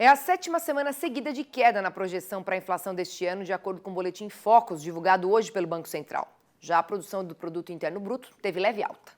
É a sétima semana seguida de queda na projeção para a inflação deste ano, de acordo com o boletim Focus, divulgado hoje pelo Banco Central. Já a produção do Produto Interno Bruto teve leve alta.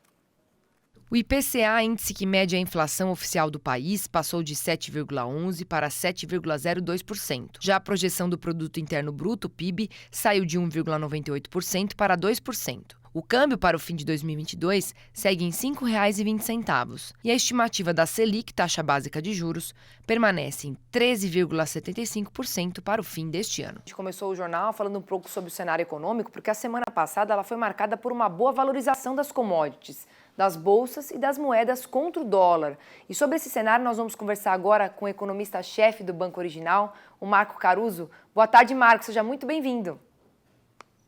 O IPCA, índice que mede a inflação oficial do país, passou de 7,11% para 7,02%. Já a projeção do Produto Interno Bruto, PIB, saiu de 1,98% para 2%. O câmbio para o fim de 2022 segue em R$ 5,20. E a estimativa da Selic, taxa básica de juros, permanece em 13,75% para o fim deste ano. A gente começou o jornal falando um pouco sobre o cenário econômico, porque a semana passada ela foi marcada por uma boa valorização das commodities, das bolsas e das moedas contra o dólar. E sobre esse cenário nós vamos conversar agora com o economista-chefe do Banco Original, o Marco Caruso. Boa tarde, Marco, seja muito bem-vindo.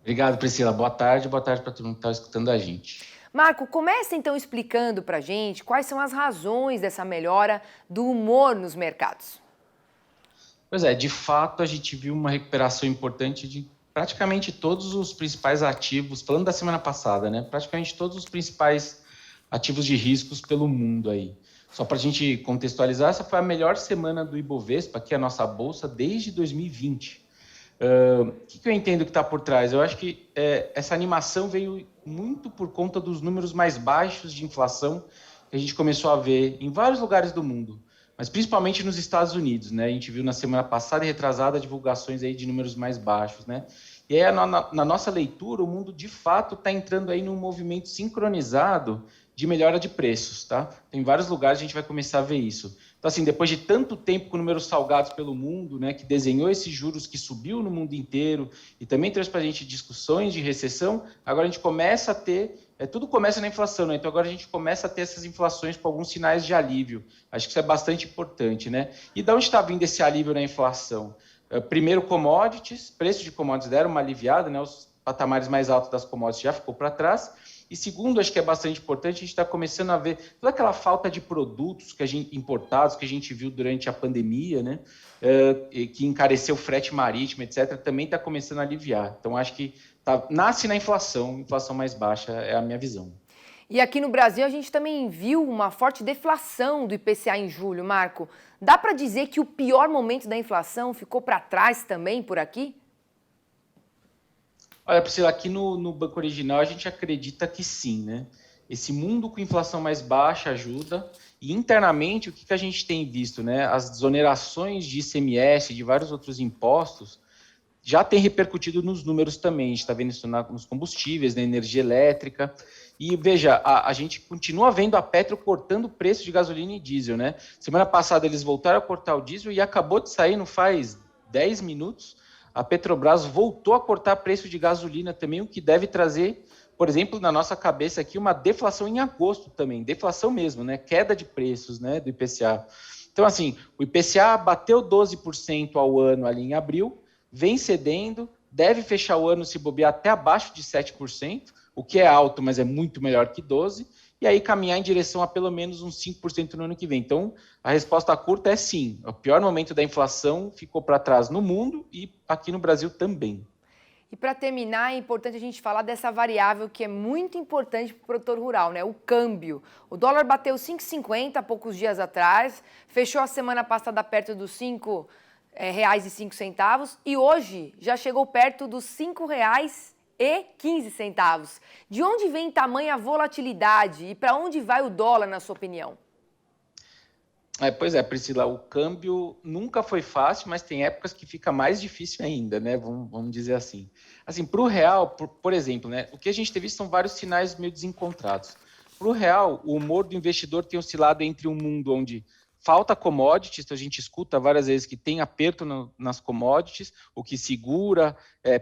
Obrigado, Priscila. Boa tarde para todo mundo que está escutando a gente. Marco, comece então explicando para a gente quais são as razões dessa melhora do humor nos mercados. Pois é, de fato a gente viu uma recuperação importante de praticamente todos os principais ativos, falando da semana passada, né? Praticamente todos os principais ativos de riscos pelo mundo aí. Só para a gente contextualizar, essa foi a melhor semana do Ibovespa, que é a nossa bolsa, desde 2020. O que eu entendo que está por trás? Eu acho que essa animação veio muito por conta dos números mais baixos de inflação que a gente começou a ver em vários lugares do mundo, mas principalmente nos Estados Unidos, né? A gente viu na semana passada e retrasada divulgações aí de números mais baixos, né? E aí, na nossa leitura, o mundo de fato está entrando aí num movimento sincronizado de melhora de preços, tá? Em vários lugares a gente vai começar a ver isso. Então, assim, depois de tanto tempo com números salgados pelo mundo, né, que desenhou esses juros que subiu no mundo inteiro e também trouxe para a gente discussões de recessão, agora a gente começa a ter, tudo começa na inflação, né? Então agora a gente começa a ter essas inflações com alguns sinais de alívio. Acho que isso é bastante importante, né? E de onde está vindo esse alívio na inflação? Primeiro, commodities, preços de commodities deram uma aliviada, né? Os patamares mais altos das commodities já ficou para trás. E segundo, acho que é bastante importante, a gente está começando a ver toda aquela falta de produtos importados que a gente viu durante a pandemia, né? Que encareceu o frete marítimo, etc., também está começando a aliviar. Então, acho que nasce na inflação mais baixa, é a minha visão. E aqui no Brasil a gente também viu uma forte deflação do IPCA em julho, Marco. Dá para dizer que o pior momento da inflação ficou para trás também por aqui? Olha, Priscila, aqui no Banco Original a gente acredita que sim, né? Esse mundo com inflação mais baixa ajuda. E internamente, o que a gente tem visto, né? As desonerações de ICMS, de vários outros impostos, já tem repercutido nos números também. A gente está vendo isso nos combustíveis, na energia elétrica. E veja, a gente continua vendo a Petro cortando o preço de gasolina e diesel, né? Semana passada eles voltaram a cortar o diesel e acabou de sair, não faz 10 minutos, a Petrobras voltou a cortar preço de gasolina também, o que deve trazer, por exemplo, na nossa cabeça aqui, uma deflação em agosto também, deflação mesmo, né? Queda de preços, né, do IPCA. Então, assim, o IPCA bateu 12% ao ano ali em abril, vem cedendo, deve fechar o ano se bobear até abaixo de 7%, o que é alto, mas é muito melhor que 12%, e aí caminhar em direção a pelo menos uns 5% no ano que vem. Então, a resposta curta é sim. O pior momento da inflação ficou para trás no mundo e aqui no Brasil também. E para terminar, é importante a gente falar dessa variável que é muito importante para o produtor rural, né? O câmbio. O dólar bateu 5,50 há poucos dias atrás, fechou a semana passada perto dos R$5,05 e hoje já chegou perto dos R$5,15. De onde vem tamanha volatilidade e para onde vai o dólar, na sua opinião? Pois é, Priscila, o câmbio nunca foi fácil, mas tem épocas que fica mais difícil ainda, né? Vamos dizer assim. Assim, para o real, por exemplo, né? O que a gente teve são vários sinais meio desencontrados. Para o real, o humor do investidor tem oscilado entre um mundo onde falta commodities, então a gente escuta várias vezes que tem aperto nas commodities, o que segura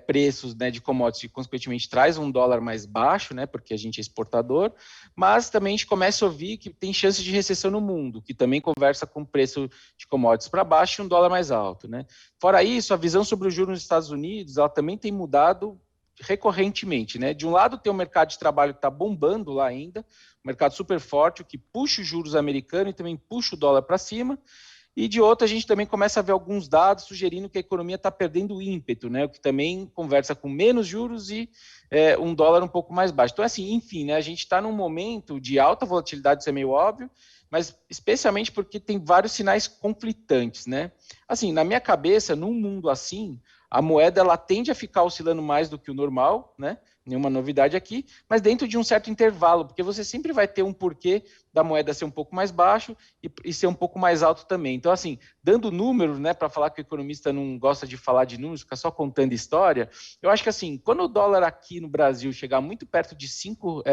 preços, né, de commodities e, consequentemente, traz um dólar mais baixo, né, porque a gente é exportador, mas também a gente começa a ouvir que tem chance de recessão no mundo, que também conversa com o preço de commodities para baixo e um dólar mais alto, né. Fora isso, a visão sobre o juros nos Estados Unidos, ela também tem mudado recorrentemente, né? De um lado tem o mercado de trabalho que está bombando lá ainda, um mercado super forte, o que puxa os juros americanos e também puxa o dólar para cima, e de outra a gente também começa a ver alguns dados sugerindo que a economia está perdendo ímpeto, né? O que também conversa com menos juros e um dólar um pouco mais baixo. Então, assim, enfim, né? A gente está num momento de alta volatilidade, isso é meio óbvio, mas especialmente porque tem vários sinais conflitantes, né? Assim, na minha cabeça, num mundo assim, a moeda ela tende a ficar oscilando mais do que o normal, né? Nenhuma novidade aqui, mas dentro de um certo intervalo, porque você sempre vai ter um porquê da moeda ser um pouco mais baixo e ser um pouco mais alto também. Então, assim, dando números, né, para falar que o economista não gosta de falar de números, fica só contando história, eu acho que, assim, quando o dólar aqui no Brasil chegar muito perto de R$ 5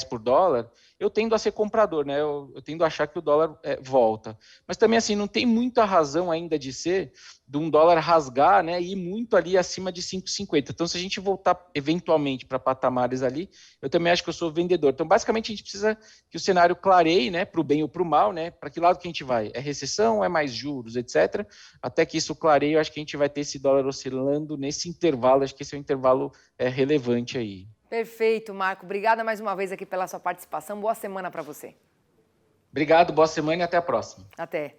por dólar, eu tendo a ser comprador, né? Eu tendo a achar que o dólar volta. Mas também, assim, não tem muita razão ainda de ser de um dólar rasgar, né, e ir muito ali acima de 5,50. Então, se a gente voltar eventualmente para patamares ali, eu também acho que eu sou vendedor. Então, basicamente, a gente precisa que o cenário clareie, né, para o bem ou para o mal, né, para que lado que a gente vai? É recessão, é mais juros, etc. Até que isso clareie, eu acho que a gente vai ter esse dólar oscilando nesse intervalo, acho que esse é um intervalo relevante aí. Perfeito, Marco. Obrigada mais uma vez aqui pela sua participação. Boa semana para você. Obrigado, boa semana e até a próxima. Até.